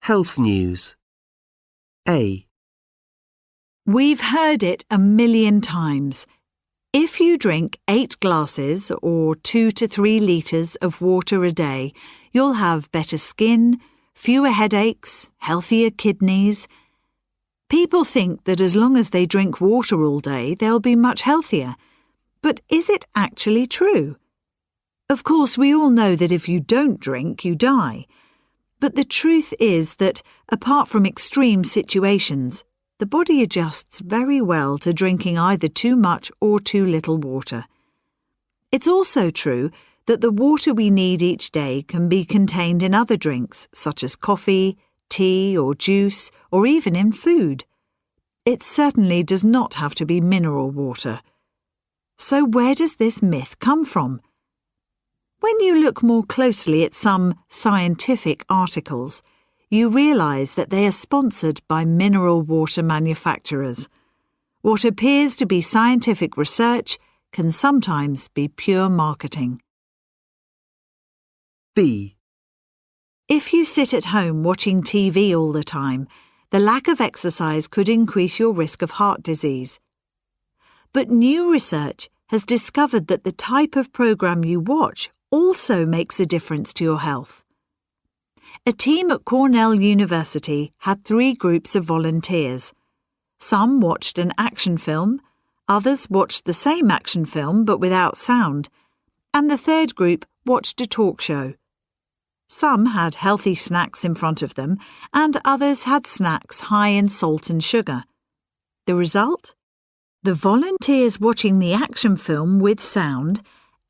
Health news. A. We've heard it a million times. If you drink 8 glasses or 2 to 3 litres of water a day, you'll have better skin, fewer headaches, healthier kidneys. People think that as long as they drink water all day, they'll be much healthier. But is it actually true? Of course, we all know that if you don't drink, you die. But the truth is that, apart from extreme situations, the body adjusts very well to drinking either too much or too little water. It's also true that the water we need each day can be contained in other drinks, such as coffee, tea or juice, or even in food. It certainly does not have to be mineral water. So where does this myth come from? When you look more closely at some scientific articles, you realise that they are sponsored by mineral water manufacturers. What appears to be scientific research can sometimes be pure marketing. B. If you sit at home watching TV all the time, the lack of exercise could increase your risk of heart disease. But new research has discovered that the type of program you watch also makes a difference to your health. A team at Cornell University had 3 groups of volunteers. Some watched an action film, others watched the same action film but without sound, and the third group watched a talk show. Some had healthy snacks in front of them, and others had snacks high in salt and sugar. The result? The volunteers watching the action film with sound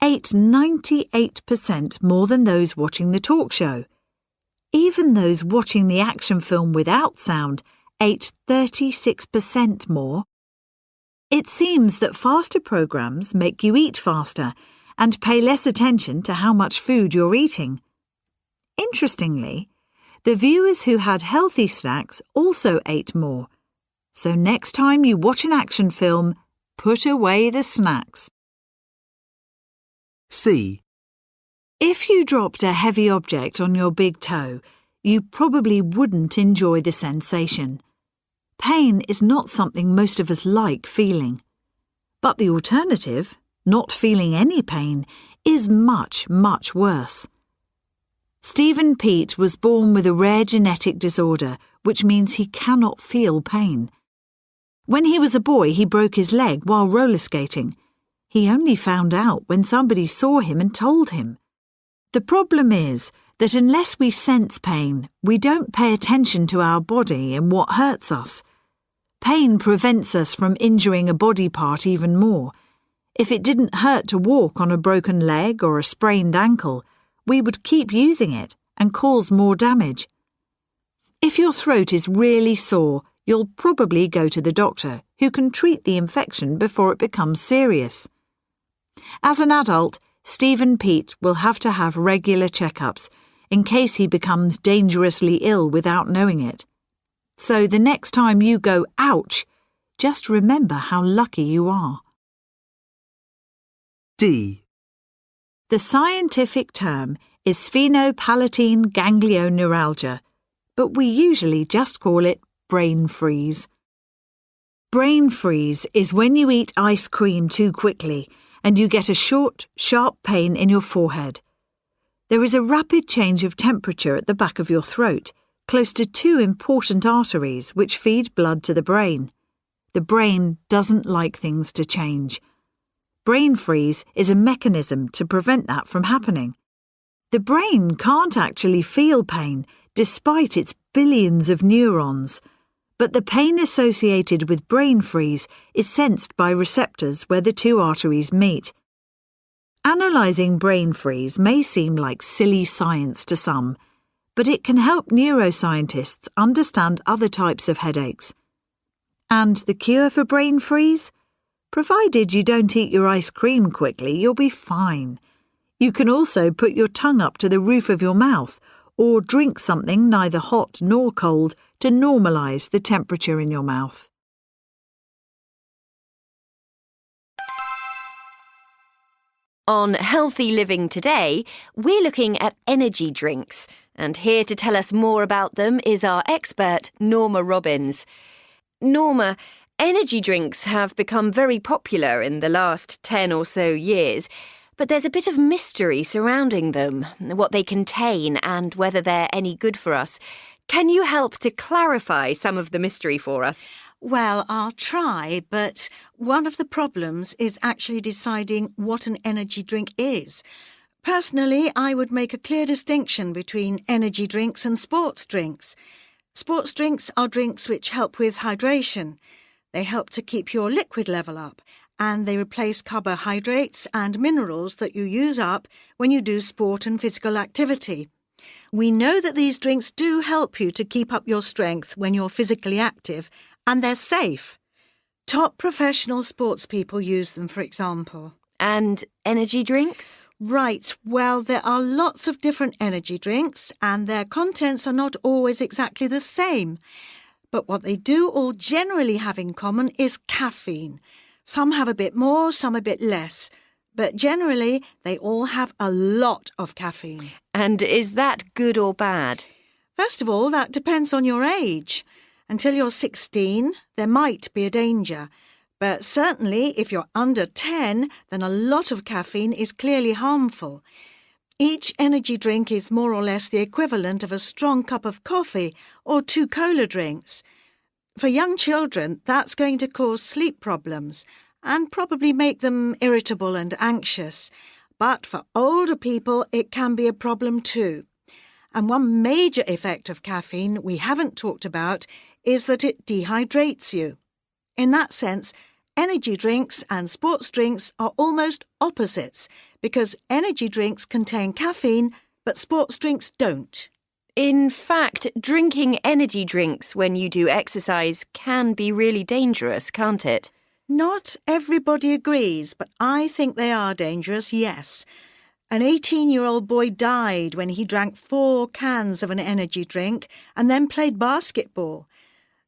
ate 98% more than those watching the talk show. Even those watching the action film without sound ate 36% more. It seems that faster programs make you eat faster and pay less attention to how much food you're eating. Interestingly, the viewers who had healthy snacks also ate more. So next time you watch an action film, put away the snacks. C. If you dropped a heavy object on your big toe, you probably wouldn't enjoy the sensation. Pain is not something most of us like feeling. But the alternative, not feeling any pain, is much, much worse. Stephen Pete was born with a rare genetic disorder, which means he cannot feel pain. When he was a boy, he broke his leg while roller skating. He only found out when somebody saw him and told him. The problem is that unless we sense pain, we don't pay attention to our body and what hurts us. Pain prevents us from injuring a body part even more. If it didn't hurt to walk on a broken leg or a sprained ankle, we would keep using it and cause more damage. If your throat is really sore, you'll probably go to the doctor, who can treat the infection before it becomes serious. As an adult, Stephen Pete will have to have regular checkups in case he becomes dangerously ill without knowing it. So the next time you go ouch, just remember how lucky you are. D. The scientific term is sphenopalatine ganglioneuralgia, but we usually just call it brain freeze. Brain freeze is when you eat ice cream too quickly and you get a short, sharp pain in your forehead. There is a rapid change of temperature at the back of your throat, close to 2 important arteries which feed blood to the brain. The brain doesn't like things to change. Brain freeze is a mechanism to prevent that from happening. The brain can't actually feel pain despite its billions of neurons, but the pain associated with brain freeze is sensed by receptors where the 2 arteries meet. Analysing brain freeze may seem like silly science to some, but it can help neuroscientists understand other types of headaches. And the cure for brain freeze? Provided you don't eat your ice cream quickly, you'll be fine. You can also put your tongue up to the roof of your mouth or drink something neither hot nor cold to normalise the temperature in your mouth. On Healthy Living Today, we're looking at energy drinks And here to tell us more about them is our expert, Norma Robbins. Norma, energy drinks have become very popular in the last 10 or so years, but there's a bit of mystery surrounding them, what they contain and whether they're any good for us. Can you help to clarify some of the mystery for us? Well, I'll try, but one of the problems is actually deciding what an energy drink is. Personally, I would make a clear distinction between energy drinks and sports drinks. Sports drinks are drinks which help with hydration. They help to keep your liquid level up, and they replace carbohydrates and minerals that you use up when you do sport and physical activity. We know that these drinks do help you to keep up your strength when you're physically active, and they're safe. Top professional sports people use them, for example. And energy drinks? Right, well, there are lots of different energy drinks, and their contents are not always exactly the same. But what they do all generally have in common is caffeine. Some have a bit more, some a bit less. But generally, they all have a lot of caffeine. And is that good or bad? First of all, that depends on your age. Until you're 16, there might be a danger. But certainly, if you're under 10, then a lot of caffeine is clearly harmful. Each energy drink is more or less the equivalent of a strong cup of coffee or 2 cola drinks. For young children, that's going to cause sleep problems and probably make them irritable and anxious. But for older people, it can be a problem too. And one major effect of caffeine we haven't talked about is that it dehydrates you. In that sense, energy drinks and sports drinks are almost opposites because energy drinks contain caffeine, but sports drinks don't. In fact, drinking energy drinks when you do exercise can be really dangerous, can't it? Not everybody agrees, but I think they are dangerous, yes. An 18-year-old boy died when he drank 4 cans of an energy drink and then played basketball.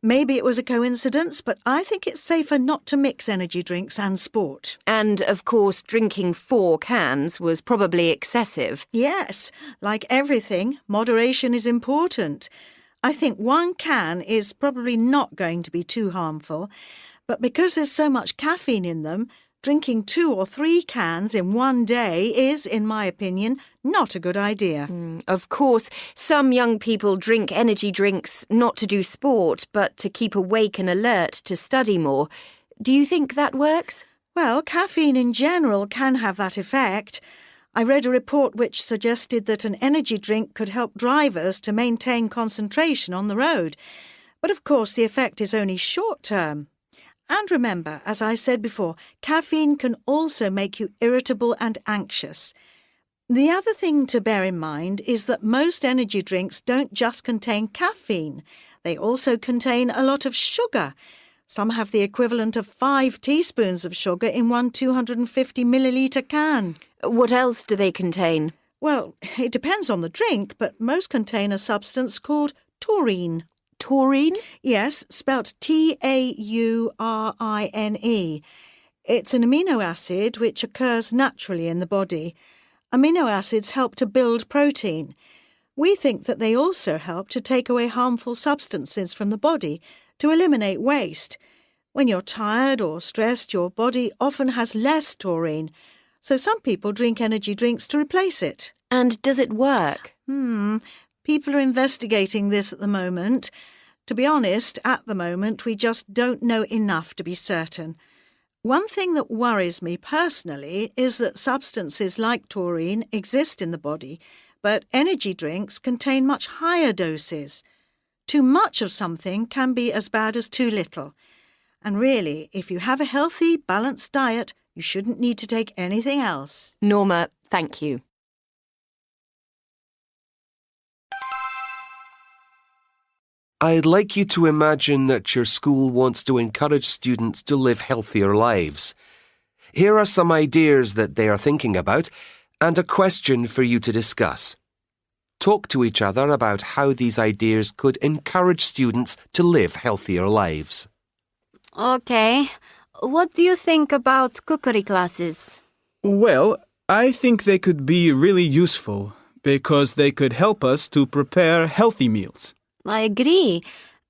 Maybe it was a coincidence, but I think it's safer not to mix energy drinks and sport. And, of course, drinking 4 cans was probably excessive. Yes, like everything, moderation is important. I think 1 can is probably not going to be too harmful, but because there's so much caffeine in them, drinking 2 or 3 cans in one day is, in my opinion, not a good idea. Of course, some young people drink energy drinks not to do sport, but to keep awake and alert to study more. Do you think that works? Well, caffeine in general can have that effect. I read a report which suggested that an energy drink could help drivers to maintain concentration on the road. But of course, the effect is only short-term. And remember, as I said before, caffeine can also make you irritable and anxious. The other thing to bear in mind is that most energy drinks don't just contain caffeine. They also contain a lot of sugar. Some have the equivalent of 5 teaspoons of sugar in one 250 millilitre can. What else do they contain? Well, it depends on the drink, but most contain a substance called taurine. Taurine? Yes, spelt Taurine. It's an amino acid which occurs naturally in the body. Amino acids help to build protein. We think that they also help to take away harmful substances from the body, to eliminate waste. When you're tired or stressed, your body often has less taurine, so some people drink energy drinks to replace it. And does it work? People are investigating this at the moment. To be honest, at the moment, we just don't know enough to be certain. One thing that worries me personally is that substances like taurine exist in the body, but energy drinks contain much higher doses. Too much of something can be as bad as too little. And really, if you have a healthy, balanced diet, you shouldn't need to take anything else. Norma, thank you. I'd like you to imagine that your school wants to encourage students to live healthier lives. Here are some ideas that they are thinking about and a question for you to discuss. Talk to each other about how these ideas could encourage students to live healthier lives. Okay. What do you think about cookery classes? Well, I think they could be really useful because they could help us to prepare healthy meals. I agree.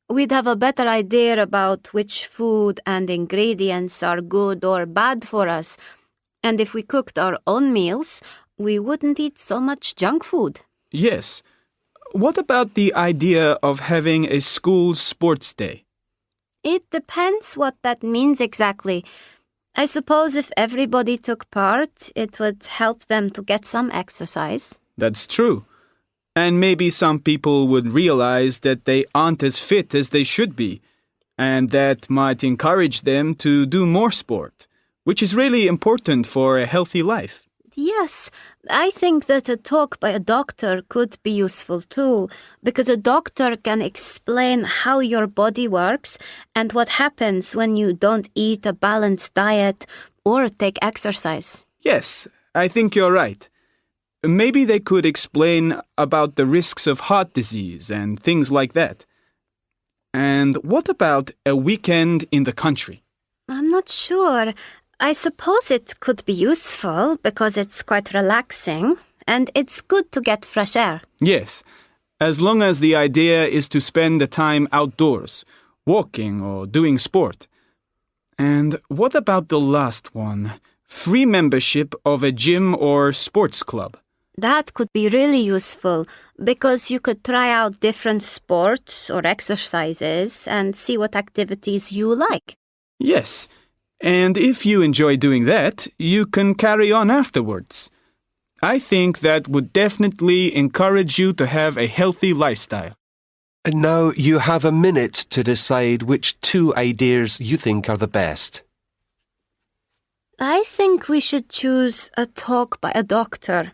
We'd have a better idea about which food and ingredients are good or bad for us. And if we cooked our own meals, we wouldn't eat so much junk food. Yes. What about the idea of having a school sports day? It depends what that means exactly. I suppose if everybody took part, it would help them to get some exercise. That's true. And maybe some people would realize that they aren't as fit as they should be, and that might encourage them to do more sport, which is really important for a healthy life. Yes, I think that a talk by a doctor could be useful too, because a doctor can explain how your body works and what happens when you don't eat a balanced diet or take exercise. Yes, I think you're right. Maybe they could explain about the risks of heart disease and things like that. And what about a weekend in the country? I'm not sure. I suppose it could be useful because it's quite relaxing and it's good to get fresh air. Yes, as long as the idea is to spend the time outdoors, walking or doing sport. And what about the last one? Free membership of a gym or sports club. That could be really useful because you could try out different sports or exercises and see what activities you like. Yes, and if you enjoy doing that, you can carry on afterwards. I think that would definitely encourage you to have a healthy lifestyle. And now you have a minute to decide which two ideas you think are the best. I think we should choose a talk by a doctor.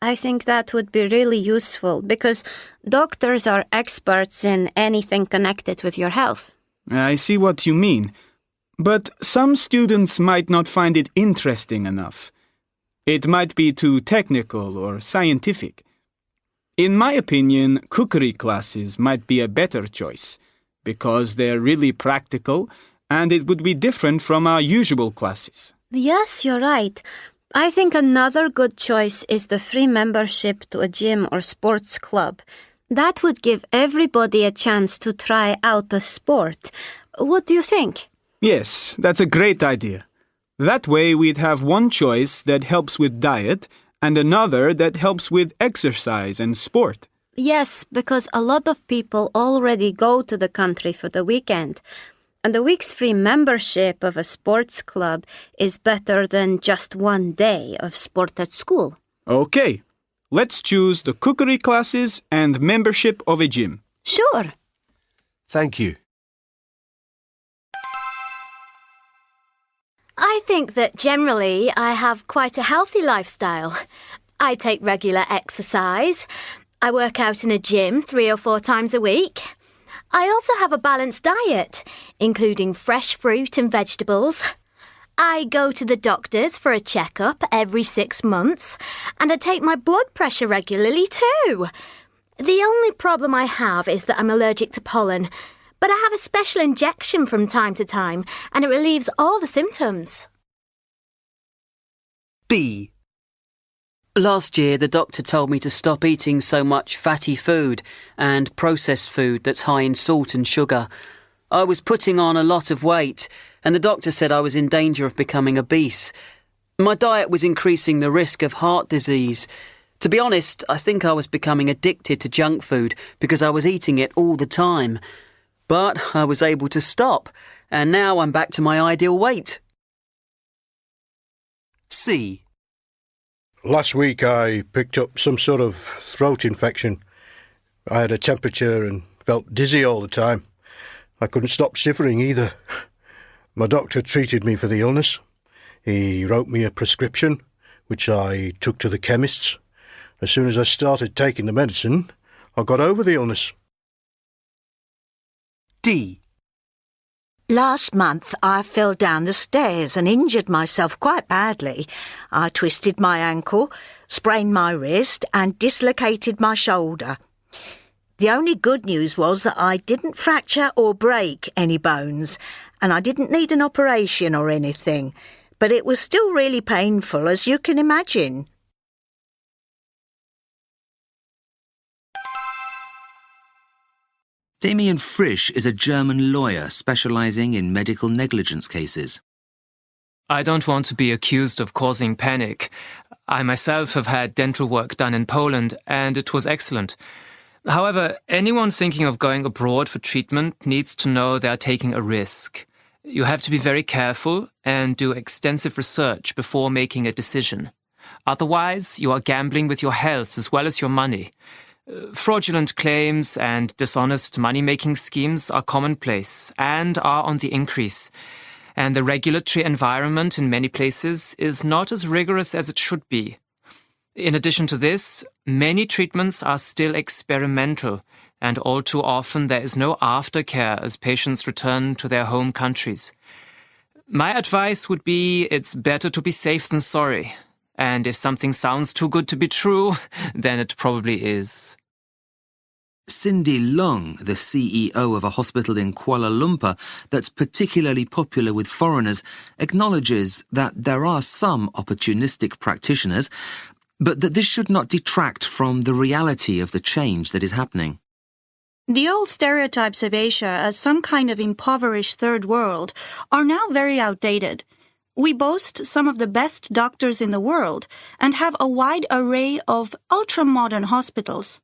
I think that would be really useful because doctors are experts in anything connected with your health. I see what you mean. But some students might not find it interesting enough. It might be too technical or scientific. In my opinion, cookery classes might be a better choice because they're really practical and it would be different from our usual classes. Yes, you're right. I think another good choice is the free membership to a gym or sports club. That would give everybody a chance to try out a sport. What do you think? Yes, that's a great idea. That way we'd have one choice that helps with diet and another that helps with exercise and sport. Yes, because a lot of people already go to the country for the weekend. And a week's free membership of a sports club is better than just one day of sport at school. Okay, let's choose the cookery classes and membership of a gym. Sure. Thank you. I think that generally I have quite a healthy lifestyle. I take regular exercise. I work out in a gym 3 or 4 times a week. I also have a balanced diet, including fresh fruit and vegetables. I go to the doctors for a checkup every 6 months, and I take my blood pressure regularly too. The only problem I have is that I'm allergic to pollen, but I have a special injection from time to time, and it relieves all the symptoms. B. Last year, the doctor told me to stop eating so much fatty food and processed food that's high in salt and sugar. I was putting on a lot of weight, and the doctor said I was in danger of becoming obese. My diet was increasing the risk of heart disease. To be honest, I think I was becoming addicted to junk food because I was eating it all the time. But I was able to stop, and now I'm back to my ideal weight. C. Last week I picked up some sort of throat infection. I had a temperature and felt dizzy all the time. I couldn't stop shivering either. My doctor treated me for the illness. He wrote me a prescription, which I took to the chemist's. As soon as I started taking the medicine, I got over the illness. D. Last month I fell down the stairs and injured myself quite badly. I twisted my ankle, sprained my wrist and dislocated my shoulder. The only good news was that I didn't fracture or break any bones, and I didn't need an operation or anything, but it was still really painful, as you can imagine. Damien Frisch is a German lawyer specialising in medical negligence cases. I don't want to be accused of causing panic. I myself have had dental work done in Poland, and it was excellent. However, anyone thinking of going abroad for treatment needs to know they are taking a risk. You have to be very careful and do extensive research before making a decision. Otherwise, you are gambling with your health as well as your money. Fraudulent claims and dishonest money-making schemes are commonplace and are on the increase. And the regulatory environment in many places is not as rigorous as it should be. In addition to this, many treatments are still experimental, and all too often there is no aftercare as patients return to their home countries. My advice would be it's better to be safe than sorry. And if something sounds too good to be true, then it probably is. Cindy Long, the CEO of a hospital in Kuala Lumpur that's particularly popular with foreigners, acknowledges that there are some opportunistic practitioners, but that this should not detract from the reality of the change that is happening. The old stereotypes of Asia as some kind of impoverished third world are now very outdated. We boast some of the best doctors in the world and have a wide array of ultra-modern hospitals.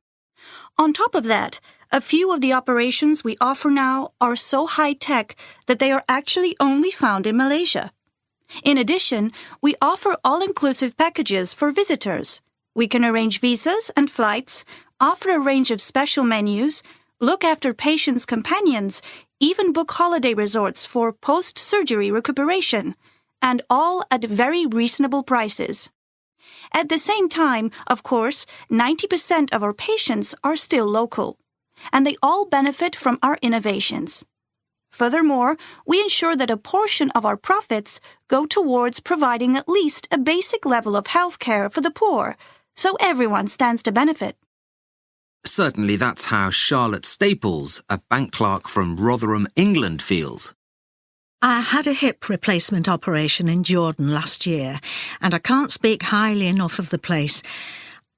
On top of that, a few of the operations we offer now are so high-tech that they are actually only found in Malaysia. In addition, we offer all-inclusive packages for visitors. We can arrange visas and flights, offer a range of special menus, look after patients' companions, even book holiday resorts for post-surgery recuperation, and all at very reasonable prices. At the same time, of course, 90% of our patients are still local, and they all benefit from our innovations. Furthermore, we ensure that a portion of our profits go towards providing at least a basic level of health care for the poor, so everyone stands to benefit. Certainly that's how Charlotte Staples, a bank clerk from Rotherham, England, feels. I had a hip replacement operation in Jordan last year, and I can't speak highly enough of the place.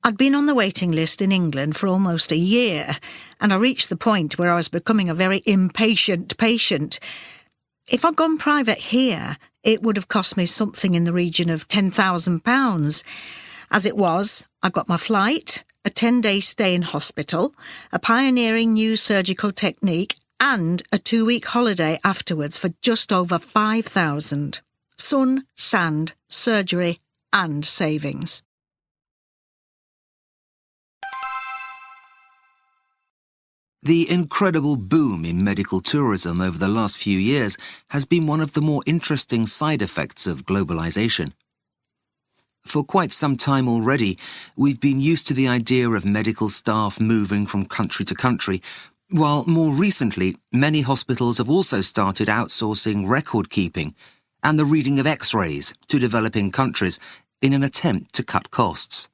I'd been on the waiting list in England for almost a year, and I reached the point where I was becoming a very impatient patient. If I'd gone private here, it would have cost me something in the region of £10,000. As it was, I got my flight, a 10-day stay in hospital, a pioneering new surgical technique, and a 2-week holiday afterwards for just over £5,000. Sun, sand, surgery, and savings. The incredible boom in medical tourism over the last few years has been one of the more interesting side effects of globalization. For quite some time already, we've been used to the idea of medical staff moving from country to country, while more recently, many hospitals have also started outsourcing record-keeping and the reading of X-rays to developing countries in an attempt to cut costs.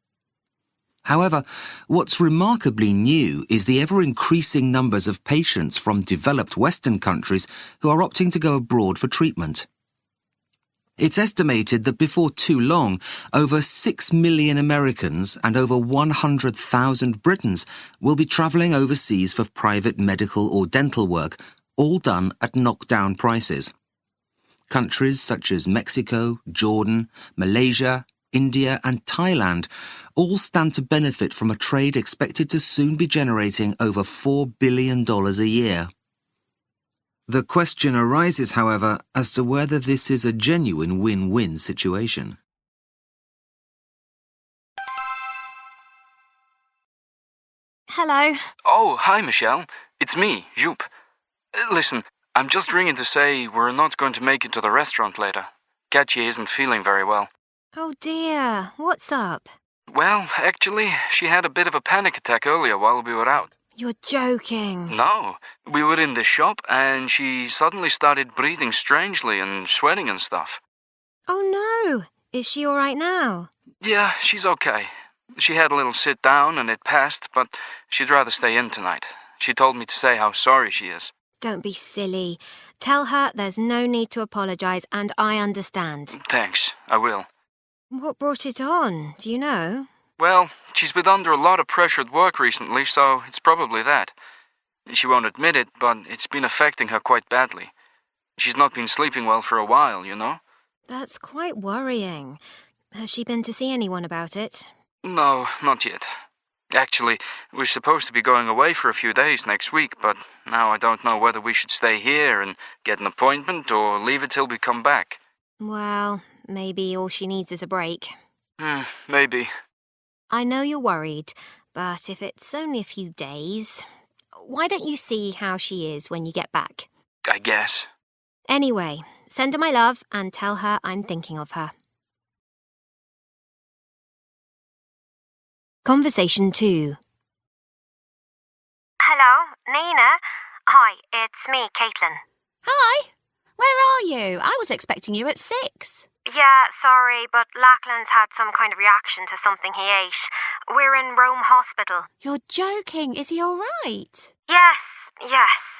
However, what's remarkably new is the ever-increasing numbers of patients from developed Western countries who are opting to go abroad for treatment. It's estimated that before too long, over 6 million Americans and over 100,000 Britons will be travelling overseas for private medical or dental work, all done at knockdown prices. Countries such as Mexico, Jordan, Malaysia, India and Thailand all stand to benefit from a trade expected to soon be generating over $4 billion a year. The question arises, however, as to whether this is a genuine win-win situation. Hello. Oh, hi, Michelle. It's me, Joop. Listen, I'm just ringing to say we're not going to make it to the restaurant later. Katje isn't feeling very well. Oh dear, what's up? Well, actually, she had a bit of a panic attack earlier while we were out. You're joking. No, we were in the shop and she suddenly started breathing strangely and sweating and stuff. Oh no, is she all right now? Yeah, she's okay. She had a little sit down and it passed, but she'd rather stay in tonight. She told me to say how sorry she is. Don't be silly. Tell her there's no need to apologise and I understand. Thanks, I will. What brought it on, do you know? Well, she's been under a lot of pressure at work recently, so it's probably that. She won't admit it, but it's been affecting her quite badly. She's not been sleeping well for a while, you know? That's quite worrying. Has she been to see anyone about it? No, not yet. Actually, we're supposed to be going away for a few days next week, but now I don't know whether we should stay here and get an appointment or leave it till we come back. Well, maybe all she needs is a break. Maybe. I know you're worried, but if it's only a few days, why don't you see how she is when you get back? I guess. Anyway, send her my love and tell her I'm thinking of her. Conversation 2. Hello, Nina? Hi, it's me, Caitlin. Hi, where are you? I was expecting you at 6. Yeah, sorry, but Lachlan's had some kind of reaction to something he ate. We're in Rome Hospital. You're joking, is he all right? Yes,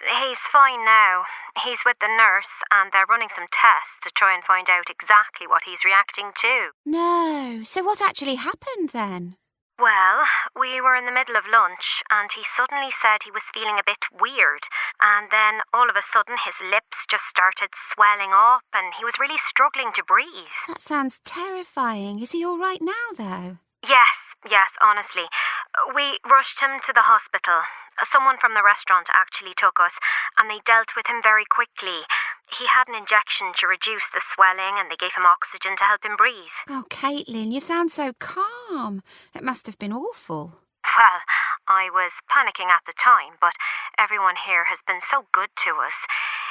he's fine now. He's with the nurse and they're running some tests to try and find out exactly what he's reacting to. No, so what actually happened then? Well, we were in the middle of lunch and he suddenly said he was feeling a bit weird, and then all of a sudden his lips just started swelling up and he was really struggling to breathe. That sounds terrifying. Is he all right now, though? Yes, honestly. We rushed him to the hospital. Someone from the restaurant actually took us and they dealt with him very quickly. He had an injection to reduce the swelling and they gave him oxygen to help him breathe. Oh, Caitlin, you sound so calm. It must have been awful. Well, I was panicking at the time, but everyone here has been so good to us.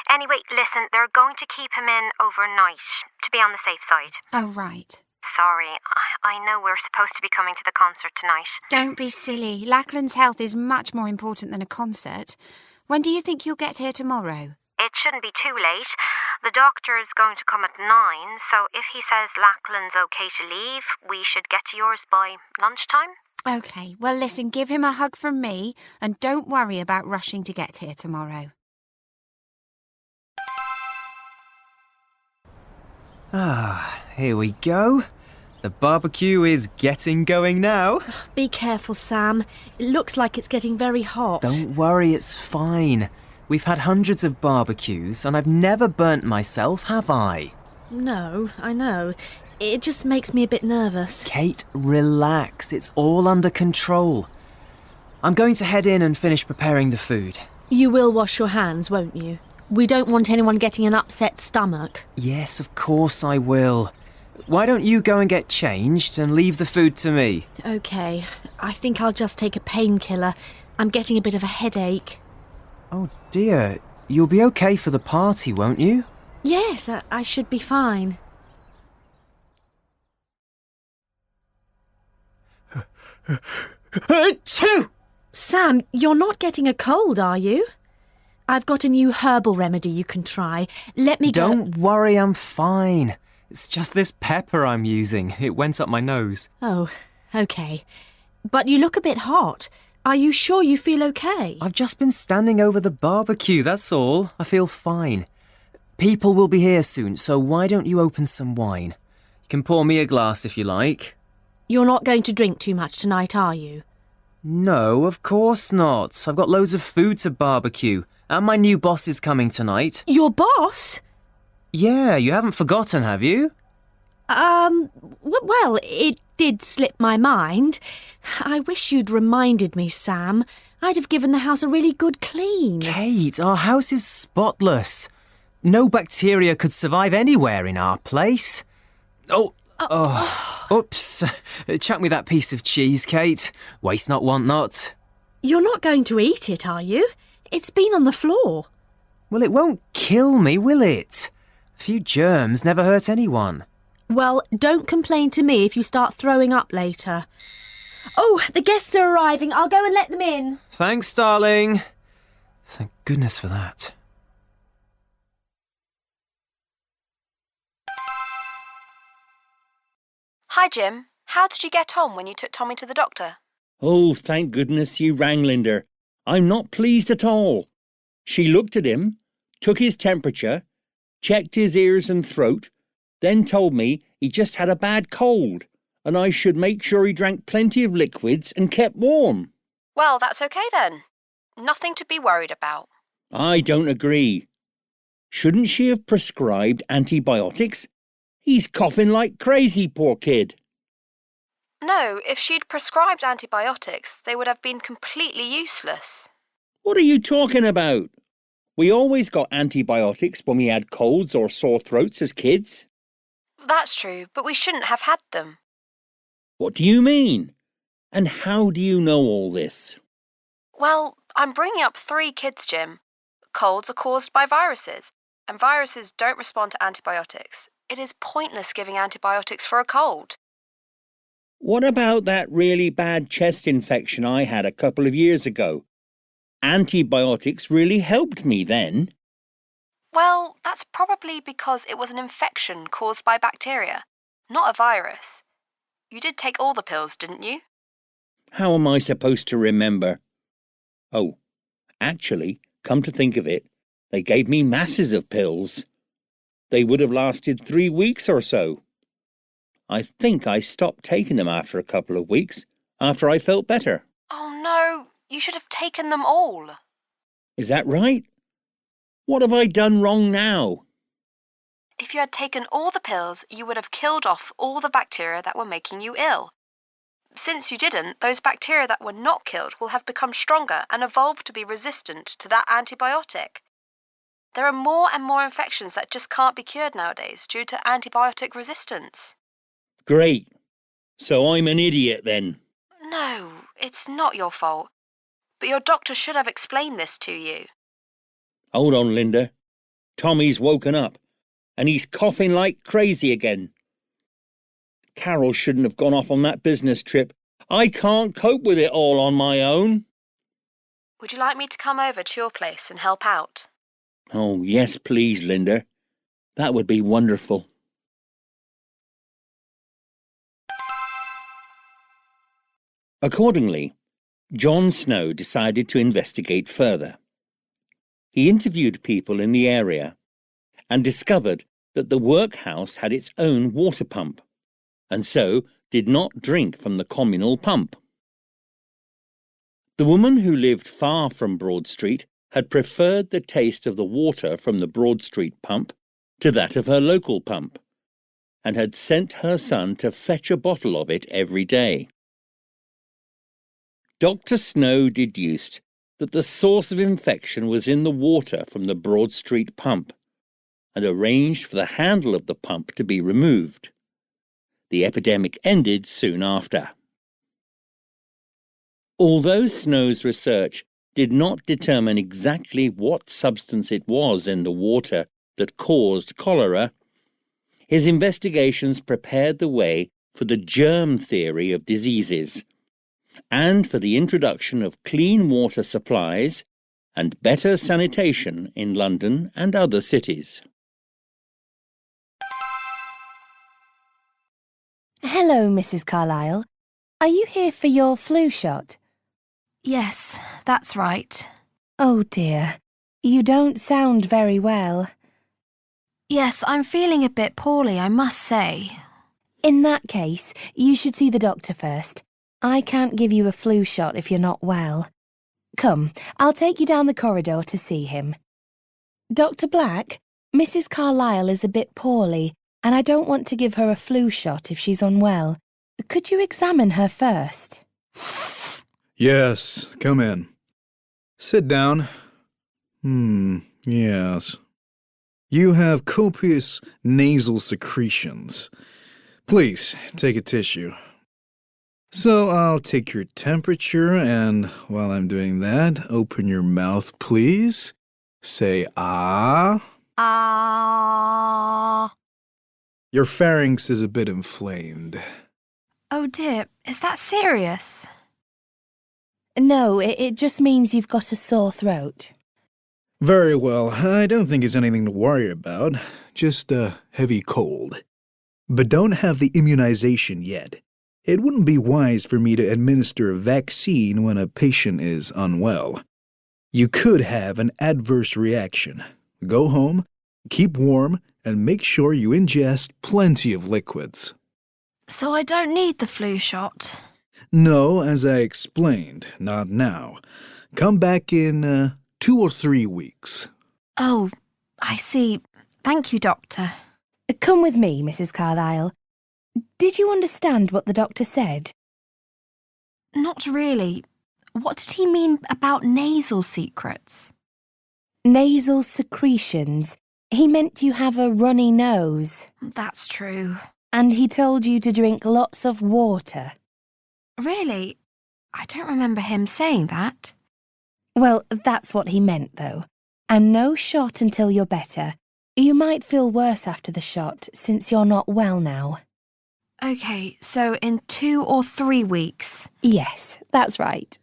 Anyway, listen, they're going to keep him in overnight to be on the safe side. Oh, right. Sorry, I know we're supposed to be coming to the concert tonight. Don't be silly. Lachlan's health is much more important than a concert. When do you think you'll get here tomorrow? It shouldn't be too late. The doctor is going to come at 9, so if he says Lachlan's okay to leave, we should get to yours by lunchtime. OK, well listen, give him a hug from me and don't worry about rushing to get here tomorrow. Here we go. The barbecue is getting going now. Be careful, Sam. It looks like it's getting very hot. Don't worry, it's fine. We've had hundreds of barbecues and I've never burnt myself, have I? No, I know. It just makes me a bit nervous. Kate, relax. It's all under control. I'm going to head in and finish preparing the food. You will wash your hands, won't you? We don't want anyone getting an upset stomach. Yes, of course I will. Why don't you go and get changed and leave the food to me? OK, I think I'll just take a painkiller. I'm getting a bit of a headache. Oh dear, you'll be okay for the party, won't you? Yes, I should be fine. Sam, you're not getting a cold, are you? I've got a new herbal remedy you can try. Let me go. Don't worry, I'm fine. It's just this pepper I'm using. It went up my nose. Oh, OK. But you look a bit hot. Are you sure you feel OK? I've just been standing over the barbecue, that's all. I feel fine. People will be here soon, so why don't you open some wine? You can pour me a glass if you like. You're not going to drink too much tonight, are you? No, of course not. I've got loads of food to barbecue. And my new boss is coming tonight. Your boss? Yeah, you haven't forgotten, have you? Well, it did slip my mind. I wish you'd reminded me, Sam. I'd have given the house a really good clean. Kate, our house is spotless. No bacteria could survive anywhere in our place. Oops. Chuck me that piece of cheese, Kate. Waste not, want not. You're not going to eat it, are you? It's been on the floor. Well, it won't kill me, will it? A few germs never hurt anyone. Well, don't complain to me if you start throwing up later. Oh, the guests are arriving. I'll go and let them in. Thanks, darling. Thank goodness for that. Hi, Jim. How did you get on when you took Tommy to the doctor? Oh, thank goodness you rang, Linda. I'm not pleased at all. She looked at him, took his temperature, checked his ears and throat, then told me he just had a bad cold and I should make sure he drank plenty of liquids and kept warm. Well, that's okay then. Nothing to be worried about. I don't agree. Shouldn't she have prescribed antibiotics? He's coughing like crazy, poor kid. No, if she'd prescribed antibiotics, they would have been completely useless. What are you talking about? We always got antibiotics when we had colds or sore throats as kids. That's true, but we shouldn't have had them. What do you mean? And how do you know all this? Well, I'm bringing up 3 kids, Jim. Colds are caused by viruses, and viruses don't respond to antibiotics. It is pointless giving antibiotics for a cold. What about that really bad chest infection I had a couple of years ago? Antibiotics really helped me then. Well, that's probably because it was an infection caused by bacteria, not a virus. You did take all the pills, didn't you? How am I supposed to remember? Oh, actually, come to think of it, they gave me masses of pills. They would have lasted 3 weeks or so. I think I stopped taking them after a couple of weeks, after I felt better. Oh no, you should have taken them all. Is that right? What have I done wrong now? If you had taken all the pills, you would have killed off all the bacteria that were making you ill. Since you didn't, those bacteria that were not killed will have become stronger and evolved to be resistant to that antibiotic. There are more and more infections that just can't be cured nowadays due to antibiotic resistance. Great. So I'm an idiot then. No, it's not your fault. But your doctor should have explained this to you. Hold on, Linda. Tommy's woken up, and he's coughing like crazy again. Carol shouldn't have gone off on that business trip. I can't cope with it all on my own. Would you like me to come over to your place and help out? Oh, yes, please, Linda. That would be wonderful. Accordingly, John Snow decided to investigate further. He interviewed people in the area and discovered that the workhouse had its own water pump, and so did not drink from the communal pump. The woman who lived far from Broad Street had preferred the taste of the water from the Broad Street pump to that of her local pump, and had sent her son to fetch a bottle of it every day. Dr. Snow deduced that the source of infection was in the water from the Broad Street pump, and arranged for the handle of the pump to be removed. The epidemic ended soon after. Although Snow's research did not determine exactly what substance it was in the water that caused cholera, his investigations prepared the way for the germ theory of diseases, and for the introduction of clean water supplies and better sanitation in London and other cities. Hello, Mrs. Carlyle. Are you here for your flu shot? Yes, that's right. Oh dear, you don't sound very well. Yes, I'm feeling a bit poorly, I must say. In that case, you should see the doctor first. I can't give you a flu shot if you're not well. Come, I'll take you down the corridor to see him. Dr. Black, Mrs. Carlyle is a bit poorly, and I don't want to give her a flu shot if she's unwell. Could you examine her first? Yes, come in. Sit down. Yes. You have copious nasal secretions. Please, take a tissue. So I'll take your temperature, and while I'm doing that, open your mouth, please. Say ah. Ah. Your pharynx is a bit inflamed. Oh dear, is that serious? No, it just means you've got a sore throat. Very well, I don't think it's anything to worry about. Just a heavy cold. But don't have the immunization yet. It wouldn't be wise for me to administer a vaccine when a patient is unwell. You could have an adverse reaction. Go home, keep warm, and make sure you ingest plenty of liquids. So I don't need the flu shot? No, as I explained, not now. Come back in 2 or 3 weeks. Oh, I see. Thank you, Doctor. Come with me, Mrs. Carlyle. Did you understand what the doctor said? Not really. What did he mean about nasal secrets? Nasal secretions. He meant you have a runny nose. That's true. And he told you to drink lots of water. Really? I don't remember him saying that. Well, that's what he meant, though. And no shot until you're better. You might feel worse after the shot, since you're not well now. OK, so in 2 or 3 weeks? Yes, that's right.